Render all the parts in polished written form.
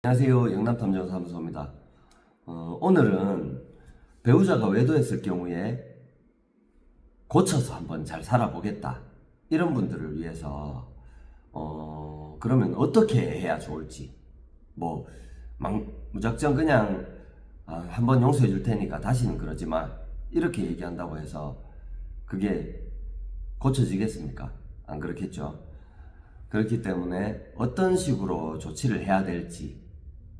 안녕하세요. 영남탐정사무소입니다. 오늘은 배우자가 외도했을 경우에 고쳐서 한번 잘 살아보겠다, 이런 분들을 위해서 그러면 어떻게 해야 좋을지, 뭐 무작정 그냥 한번 용서해 줄 테니까 다시는 그러지 마, 이렇게 얘기한다고 해서 그게 고쳐지겠습니까? 안 그렇겠죠. 그렇기 때문에 어떤 식으로 조치를 해야 될지,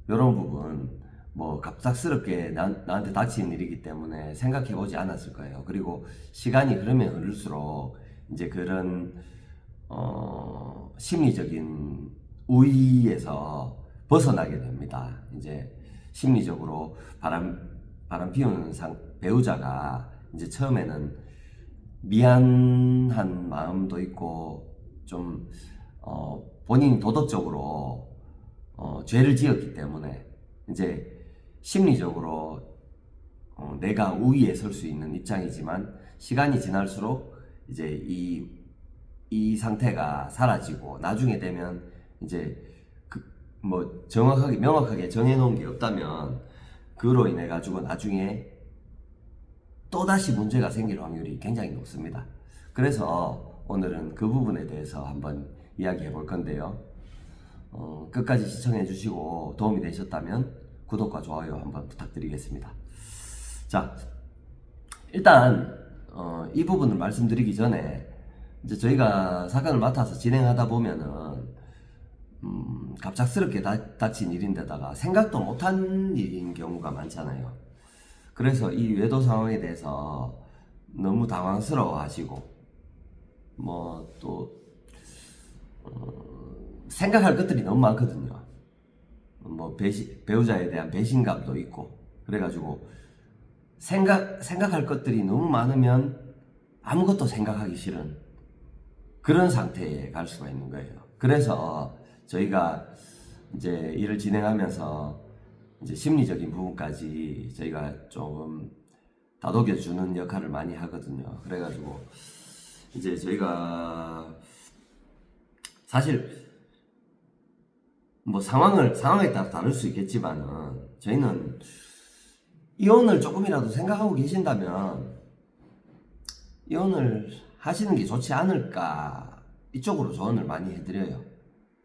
이런 부분 뭐 갑작스럽게 나한테 닥친 일이기 때문에 생각해 보지 않았을 거예요. 그리고 시간이 흐르면 흐를수록 이제 그런 심리적인 우위에서 벗어나게 됩니다. 이제 심리적으로 바람 피우는 배우자가 이제 처음에는 미안한 마음도 있고 좀 본인 도덕적으로 죄를 지었기 때문에 이제 심리적으로 내가 우위에 설 수 있는 입장이지만, 시간이 지날수록 이제 이 상태가 사라지고 나중에 되면 이제 뭐 정확하게 명확하게 정해놓은 게 없다면 그로 인해 가지고 나중에 또다시 문제가 생길 확률이 굉장히 높습니다. 그래서 오늘은 그 부분에 대해서 한번 이야기해 볼 건데요. 끝까지 시청해 주시고 도움이 되셨다면 구독과 좋아요 한번 부탁드리겠습니다. 자, 일단 이 부분을 말씀드리기 전에 이제 저희가 사건을 맡아서 진행하다 보면은 갑작스럽게 닥친 일인데다가 생각도 못한 일인 경우가 많잖아요. 그래서 이 외도 상황에 대해서 너무 당황스러워 하시고, 뭐 또 생각할 것들이 너무 많거든요. 뭐 배우자에 대한 배신감도 있고, 그래가지고 생각할 것들이 너무 많으면 아무것도 생각하기 싫은 그런 상태에 갈 수가 있는 거예요. 그래서 저희가 이제 일을 진행하면서 이제 심리적인 부분까지 저희가 조금 다독여주는 역할을 많이 하거든요. 그래가지고 이제 저희가 사실 뭐 상황에 따라 다를 수 있겠지만은, 저희는 이혼을 조금이라도 생각하고 계신다면 이혼을 하시는 게 좋지 않을까, 이쪽으로 조언을 많이 해드려요.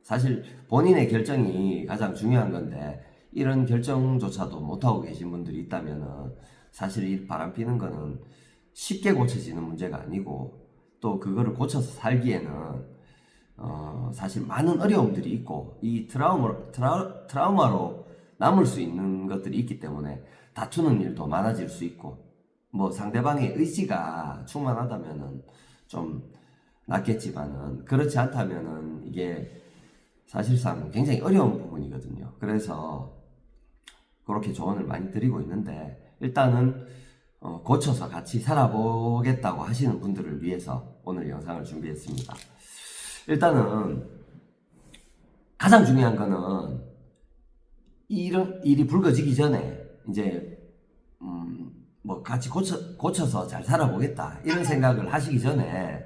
사실 본인의 결정이 가장 중요한 건데, 이런 결정조차도 못하고 계신 분들이 있다면은 사실 이 바람피는 거는 쉽게 고쳐지는 문제가 아니고, 또 그거를 고쳐서 살기에는 사실 많은 어려움들이 있고, 이 트라우마로 남을 수 있는 것들이 있기 때문에 다투는 일도 많아질 수 있고, 뭐 상대방의 의지가 충만하다면은 좀 낫겠지만은, 그렇지 않다면은 이게 사실상 굉장히 어려운 부분이거든요. 그래서 그렇게 조언을 많이 드리고 있는데, 일단은 고쳐서 같이 살아보겠다고 하시는 분들을 위해서 오늘 영상을 준비했습니다. 일단은 가장 중요한 거는, 이런 일이 불거지기 전에 이제 뭐 같이 고쳐서 잘 살아보겠다, 이런 생각을 하시기 전에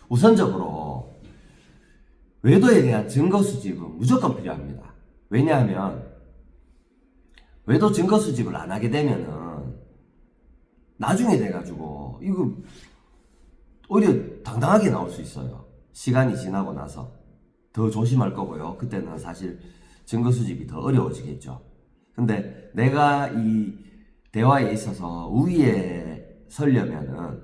우선적으로 외도에 대한 증거 수집은 무조건 필요합니다. 왜냐하면 외도 증거 수집을 안 하게 되면은 나중에 돼가지고 이거 오히려 당당하게 나올 수 있어요. 시간이 지나고 나서 더 조심할 거고요. 그때는 사실 증거 수집이 더 어려워지겠죠. 근데 내가 이 대화에 있어서 우위에 서려면은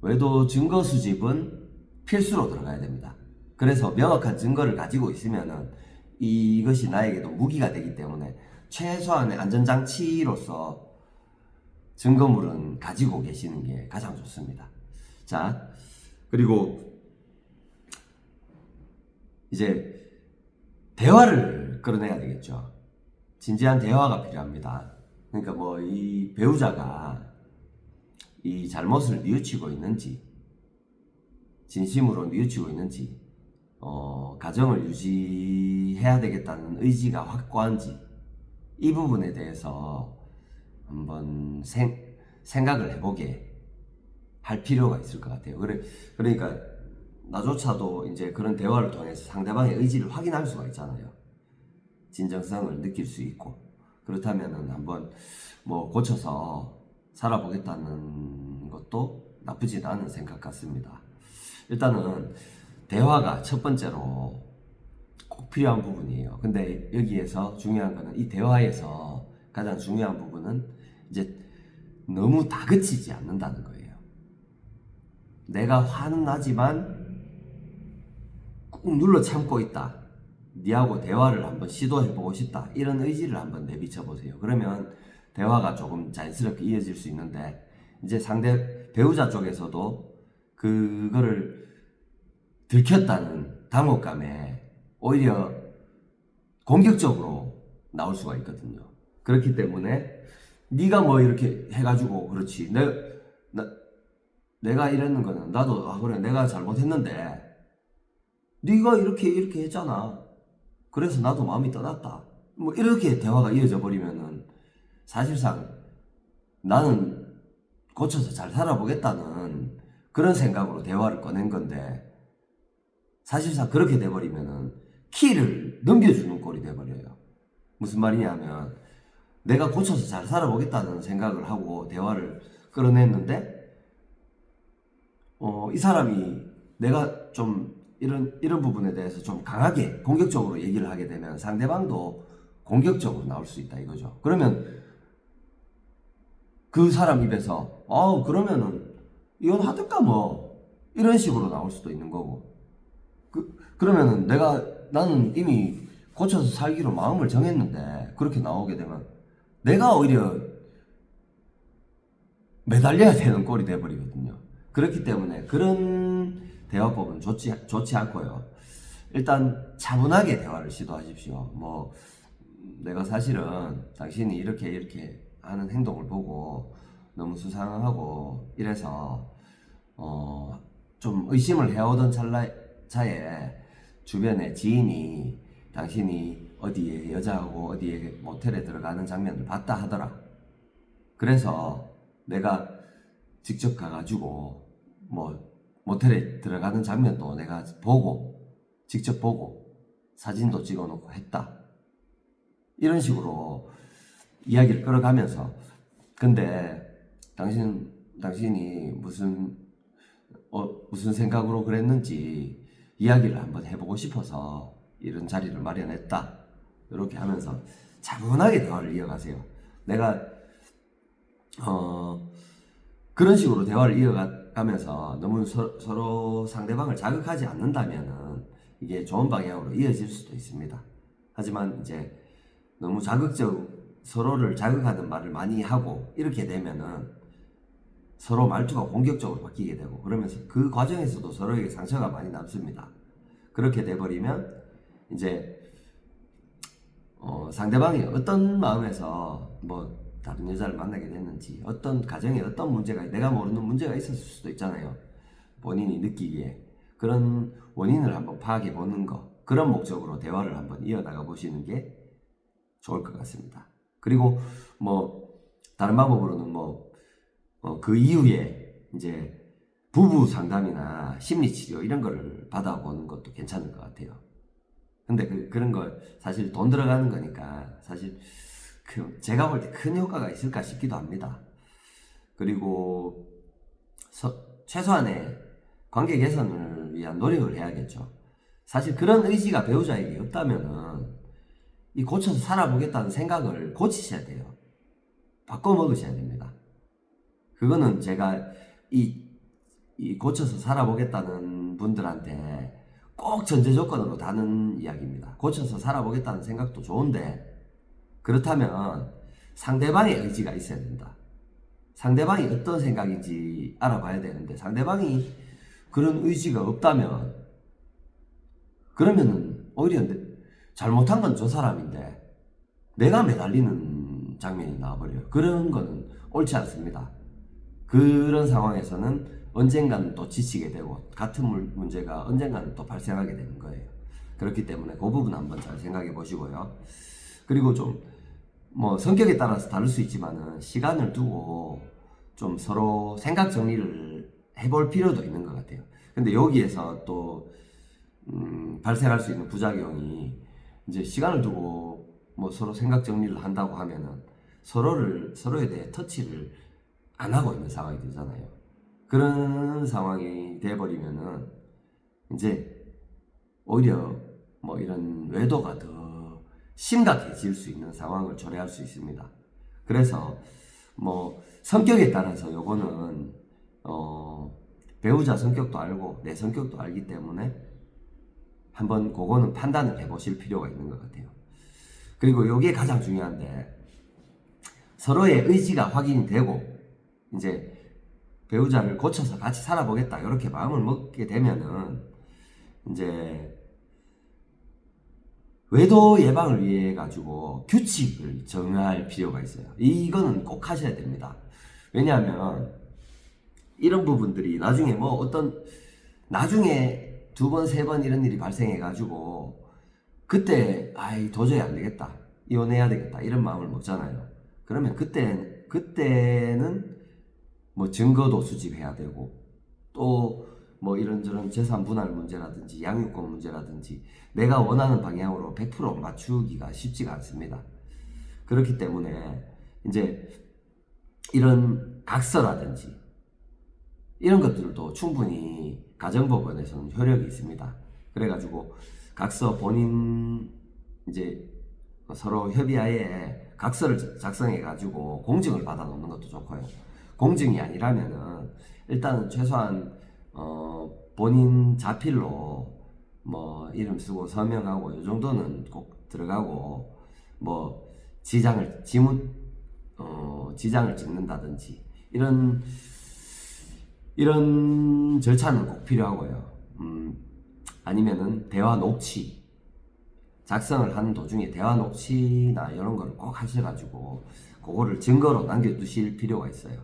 외도 증거 수집은 필수로 들어가야 됩니다. 그래서 명확한 증거를 가지고 있으면은 이것이 나에게도 무기가 되기 때문에 최소한의 안전장치로서 증거물은 가지고 계시는 게 가장 좋습니다. 자, 그리고 이제 대화를 끌어내야 되겠죠. 진지한 대화가 필요합니다. 그러니까 뭐 이 배우자가 이 잘못을 뉘우치고 있는지, 진심으로 뉘우치고 있는지, 가정을 유지해야 되겠다는 의지가 확고한지, 이 부분에 대해서 한번 생각을 해보게 할 필요가 있을 것 같아요. 그러니까 나조차도 이제 그런 대화를 통해서 상대방의 의지를 확인할 수가 있잖아요. 진정성을 느낄 수 있고, 그렇다면은 한번 뭐 고쳐서 살아보겠다는 것도 나쁘진 않은 생각 같습니다. 일단은 대화가 첫 번째로 꼭 필요한 부분이에요. 근데 여기에서 중요한 거는, 이 대화에서 가장 중요한 부분은 이제 너무 다그치지 않는다는 거예요. 내가 화는 나지만 꾹 눌러 참고 있다. 니하고 대화를 한번 시도해보고 싶다. 이런 의지를 한번 내비쳐 보세요. 그러면 대화가 조금 자연스럽게 이어질 수 있는데, 이제 상대 배우자 쪽에서도 그거를 들켰다는 당혹감에 오히려 공격적으로 나올 수가 있거든요. 그렇기 때문에 네가 뭐 이렇게 해가지고 그렇지, 내가 이러는 거는 나도 그래 내가 잘못했는데 네가 이렇게 했잖아. 그래서 나도 마음이 떠났다. 뭐 이렇게 대화가 이어져 버리면은 사실상 나는 고쳐서 잘 살아보겠다는 그런 생각으로 대화를 꺼낸 건데, 사실상 그렇게 돼버리면은 키를 넘겨주는 꼴이 돼버려요. 무슨 말이냐면, 내가 고쳐서 잘 살아보겠다는 생각을 하고 대화를 끌어냈는데, 이 사람이 내가 좀 이런 부분에 대해서 좀 강하게 공격적으로 얘기를 하게 되면 상대방도 공격적으로 나올 수 있다 이거죠. 그러면 그 사람 입에서 그러면은 이혼하든가 뭐 이런 식으로 나올 수도 있는 거고, 그러면은 나는 이미 고쳐서 살기로 마음을 정했는데 그렇게 나오게 되면 내가 오히려 매달려야 되는 꼴이 돼버리거든요. 그렇기 때문에 그런 대화법은 좋지 않고요. 일단 차분하게 대화를 시도하십시오. 뭐 내가 사실은 당신이 이렇게 하는 행동을 보고 너무 수상하고 이래서 좀 의심을 해오던 차에 주변에 지인이 당신이 어디에 여자하고 어디에 모텔에 들어가는 장면을 봤다 하더라. 그래서 내가 직접 가가지고 뭐 모텔에 들어가는 장면도 내가 직접 보고 사진도 찍어놓고 했다. 이런 식으로 이야기를 끌어가면서, 근데 당신이 무슨 생각으로 그랬는지 이야기를 한번 해보고 싶어서 이런 자리를 마련했다. 이렇게 하면서 차분하게 대화를 이어가세요. 내가 그런 식으로 대화를 이어가면서 너무 서로 상대방을 자극하지 않는다면은 이게 좋은 방향으로 이어질 수도 있습니다. 하지만 이제 너무 서로를 자극하는 말을 많이 하고 이렇게 되면은 서로 말투가 공격적으로 바뀌게 되고, 그러면서 그 과정에서도 서로에게 상처가 많이 남습니다. 그렇게 돼버리면 이제 상대방이 어떤 마음에서 뭐 다른 여자를 만나게 됐는지, 어떤 가정에 어떤 문제가, 내가 모르는 문제가 있었을 수도 있잖아요. 본인이 느끼기에. 그런 원인을 한번 파악해 보는 거, 그런 목적으로 대화를 한번 이어나가 보시는 게 좋을 것 같습니다. 그리고 뭐 다른 방법으로는 그 이후에 이제 부부 상담이나 심리치료 이런 거를 받아보는 것도 괜찮을 것 같아요. 근데 그런 거 사실 돈 들어가는 거니까 사실 제가 볼 때 큰 효과가 있을까 싶기도 합니다. 그리고 최소한의 관계 개선을 위한 노력을 해야겠죠. 사실 그런 의지가 배우자에게 없다면은 이 고쳐서 살아보겠다는 생각을 고치셔야 돼요. 바꿔 먹으셔야 됩니다. 그거는 제가 이 고쳐서 살아보겠다는 분들한테 꼭 전제 조건으로 다는 이야기입니다. 고쳐서 살아보겠다는 생각도 좋은데, 그렇다면 상대방의 의지가 있어야 된다. 상대방이 어떤 생각인지 알아봐야 되는데, 상대방이 그런 의지가 없다면 그러면은 오히려 잘못한 건 저 사람인데 내가 매달리는 장면이 나와버려요. 그런 거는 옳지 않습니다. 그런 상황에서는 언젠가는 또 지치게 되고 같은 문제가 언젠가는 또 발생하게 되는 거예요. 그렇기 때문에 그 부분 한번 잘 생각해 보시고요. 그리고 좀 뭐 성격에 따라서 다를 수 있지만은 시간을 두고 좀 서로 생각 정리를 해볼 필요도 있는 것 같아요. 근데 여기에서 또 발생할 수 있는 부작용이, 이제 시간을 두고 뭐 서로 생각 정리를 한다고 하면은 서로에 대해 터치를 안 하고 있는 상황이 되잖아요. 그런 상황이 돼버리면은 이제 오히려 뭐 이런 외도가 더 심각해질 수 있는 상황을 초래할 수 있습니다. 그래서 뭐 성격에 따라서 요거는 배우자 성격도 알고 내 성격도 알기 때문에 한번 그거는 판단을 해보실 필요가 있는 것 같아요. 그리고 요게 가장 중요한데, 서로의 의지가 확인이 되고 이제 배우자를 고쳐서 같이 살아보겠다 이렇게 마음을 먹게 되면은 이제 외도 예방을 위해 가지고 규칙을 정할 필요가 있어요. 이거는 꼭 하셔야 됩니다. 왜냐하면 이런 부분들이 나중에 나중에 두 번, 세 번 이런 일이 발생해 가지고 그때 도저히 안 되겠다, 이혼해야 되겠다 이런 마음을 먹잖아요. 그러면 그때는 뭐 증거도 수집해야 되고 또 뭐 이런저런 재산 분할 문제라든지 양육권 문제라든지 내가 원하는 방향으로 100% 맞추기가 쉽지가 않습니다. 그렇기 때문에 이제 이런 각서라든지 이런 것들도 충분히 가정법원에서는 효력이 있습니다. 그래가지고 각서 본인 이제 서로 협의하에 각서를 작성해가지고 공증을 받아 놓는 것도 좋고요. 공증이 아니라면은 일단은 최소한 본인 자필로 뭐 이름 쓰고 서명하고 이 정도는 꼭 들어가고 뭐 지장을 찍는다든지 이런 절차는 꼭 필요하고요. 아니면은 대화 녹취, 작성을 하는 도중에 대화 녹취나 이런 거를 꼭 하셔가지고 그거를 증거로 남겨두실 필요가 있어요.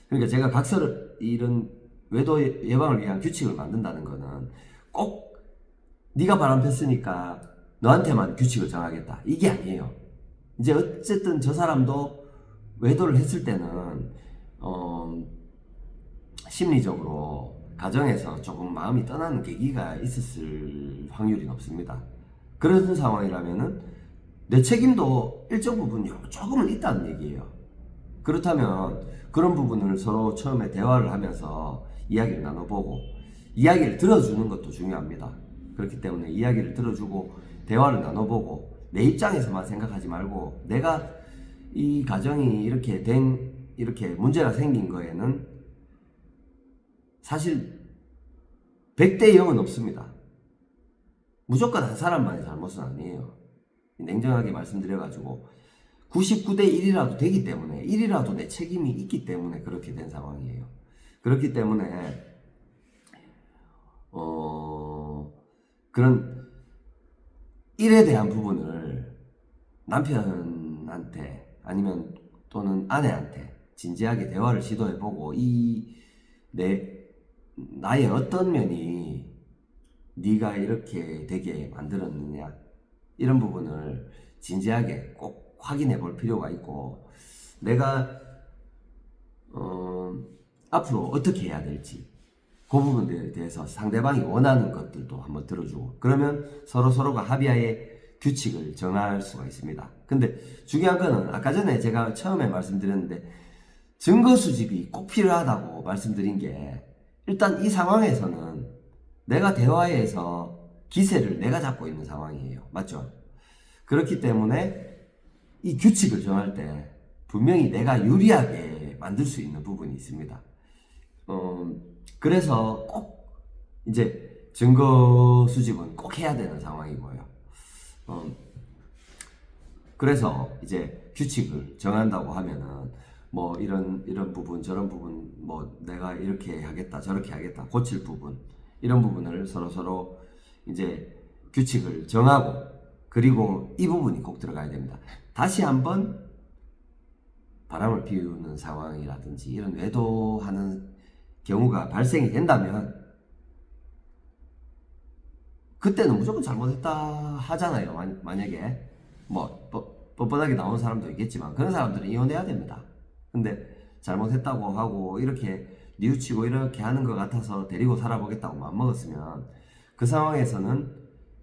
그러니까 제가 각서를 이런 외도 예방을 위한 규칙을 만든다는 거는 꼭 네가 바람 폈으니까 너한테만 규칙을 정하겠다 이게 아니에요. 이제 어쨌든 저 사람도 외도를 했을 때는 심리적으로 가정에서 조금 마음이 떠나는 계기가 있었을 확률이 높습니다. 그런 상황이라면은 내 책임도 일정 부분 조금은 있다는 얘기예요. 그렇다면 그런 부분을 서로 처음에 대화를 하면서 이야기를 나눠보고 이야기를 들어주는 것도 중요합니다. 그렇기 때문에 이야기를 들어주고 대화를 나눠보고 내 입장에서만 생각하지 말고 내가 이 가정이 이렇게 문제가 생긴 거에는 사실 100대 0은 없습니다. 무조건 한 사람만의 잘못은 아니에요. 냉정하게 말씀드려가지고 99대 1이라도 되기 때문에 1이라도 내 책임이 있기 때문에 그렇게 된 상황이에요. 그렇기 때문에 그런 일에 대한 부분을 남편한테 아니면 또는 아내한테 진지하게 대화를 시도해보고 나의 어떤 면이 네가 이렇게 되게 만들었느냐 이런 부분을 진지하게 꼭 확인해 볼 필요가 있고 내가 앞으로 어떻게 해야 될지 그 부분에 대해서 상대방이 원하는 것들도 한번 들어주고 그러면 서로가 합의하에 규칙을 정할 수가 있습니다. 근데 중요한 거는 아까 전에 제가 처음에 말씀드렸는데 증거 수집이 꼭 필요하다고 말씀드린 게 일단 이 상황에서는 내가 대화에서 기세를 내가 잡고 있는 상황이에요. 맞죠? 그렇기 때문에 이 규칙을 정할 때 분명히 내가 유리하게 만들 수 있는 부분이 있습니다. 그래서 꼭 이제 증거 수집은 꼭 해야 되는 상황이고요. 그래서 이제 규칙을 정한다고 하면은 뭐 이런 부분 저런 부분 뭐 내가 이렇게 하겠다 저렇게 하겠다 고칠 부분 이런 부분을 서로 이제 규칙을 정하고 그리고 이 부분이 꼭 들어가야 됩니다. 다시 한번 바람을 피우는 상황이라든지 이런 외도하는 경우가 발생이 된다면 그때는 무조건 잘못했다 하잖아요. 만약에 뭐 뻔뻔하게 나오는 사람도 있겠지만 그런 사람들은 이혼해야 됩니다. 근데 잘못했다고 하고 이렇게 뉘우치고 이렇게 하는 것 같아서 데리고 살아보겠다고 마음먹었으면 그 상황에서는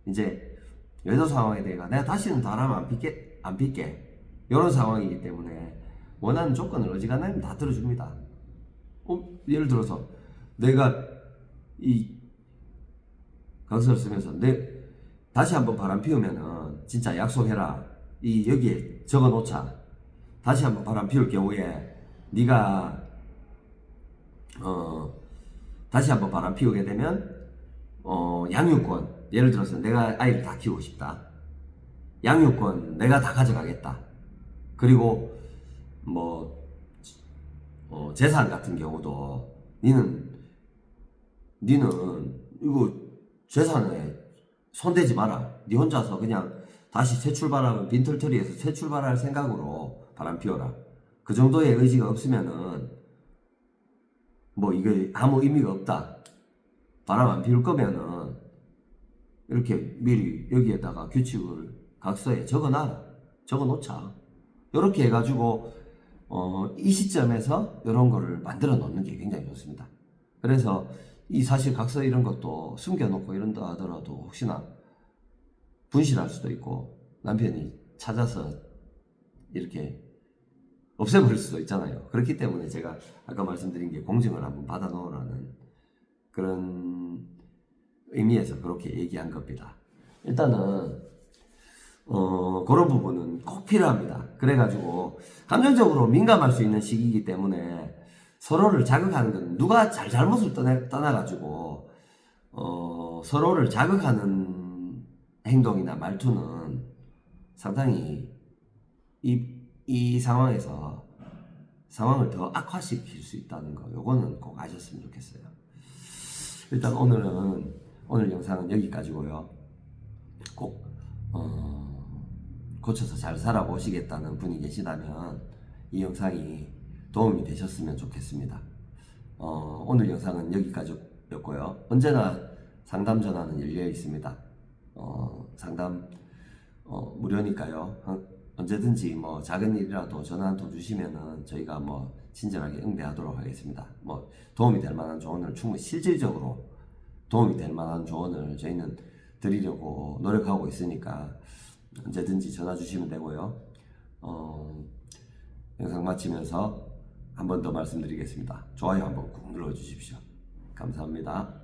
이제 여자 상황에 대해 내가 다시는 바람 안 필게 이런 상황이기 때문에 원하는 조건을 어지간하면 다 들어줍니다. 예를 들어서 내가 이 강서를 쓰면서 다시 한번 바람 피우면은 진짜 약속해라. 여기에 적어 놓자. 다시 한번 바람 피울 경우에 네가 다시 한번 바람 피우게 되면 양육권, 예를 들어서 내가 아이를 다 키우고 싶다. 양육권 내가 다 가져가겠다. 그리고 뭐 재산 같은 경우도 니는 이거 재산에 손대지 마라. 니 혼자서 그냥 다시 새 출발하면 빈털터리에서 새 출발할 생각으로 바람 피워라. 그 정도의 의지가 없으면은 뭐 이게 아무 의미가 없다. 바람 안 피울 거면은 이렇게 미리 여기에다가 규칙을 각서에 적어놔라. 적어놓자. 이렇게 해가지고 이 시점에서 이런 거를 만들어 놓는 게 굉장히 좋습니다. 그래서 이 사실 각서 이런 것도 숨겨놓고 이런다 하더라도 혹시나 분실할 수도 있고 남편이 찾아서 이렇게 없애버릴 수도 있잖아요. 그렇기 때문에 제가 아까 말씀드린 게 공증을 한번 받아 놓으라는 그런 의미에서 그렇게 얘기한 겁니다. 일단은 그런 부분은 꼭 필요합니다. 그래가지고 감정적으로 민감할 수 있는 시기이기 때문에 서로를 자극하는 건 누가 잘못을 떠나가지고 서로를 자극하는 행동이나 말투는 상당히 이 상황에서 상황을 더 악화시킬 수 있다는 거, 요거는 꼭 아셨으면 좋겠어요. 일단 오늘 영상은 여기까지고요. 꼭 고쳐서 잘 살아보시겠다는 분이 계시다면 이 영상이 도움이 되셨으면 좋겠습니다. 오늘 영상은 여기까지였고요. 언제나 상담 전화는 열려 있습니다. 상담 무료니까요. 언제든지 뭐 작은 일이라도 전화 한 통 주시면은 저희가 뭐 친절하게 응대하도록 하겠습니다. 뭐 도움이 될 만한 조언을 충분히 실질적으로 도움이 될 만한 조언을 저희는 드리려고 노력하고 있으니까 언제든지 전화 주시면 되고요. 영상 마치면서 한 번 더 말씀드리겠습니다. 좋아요 한번 꾹 눌러 주십시오. 감사합니다.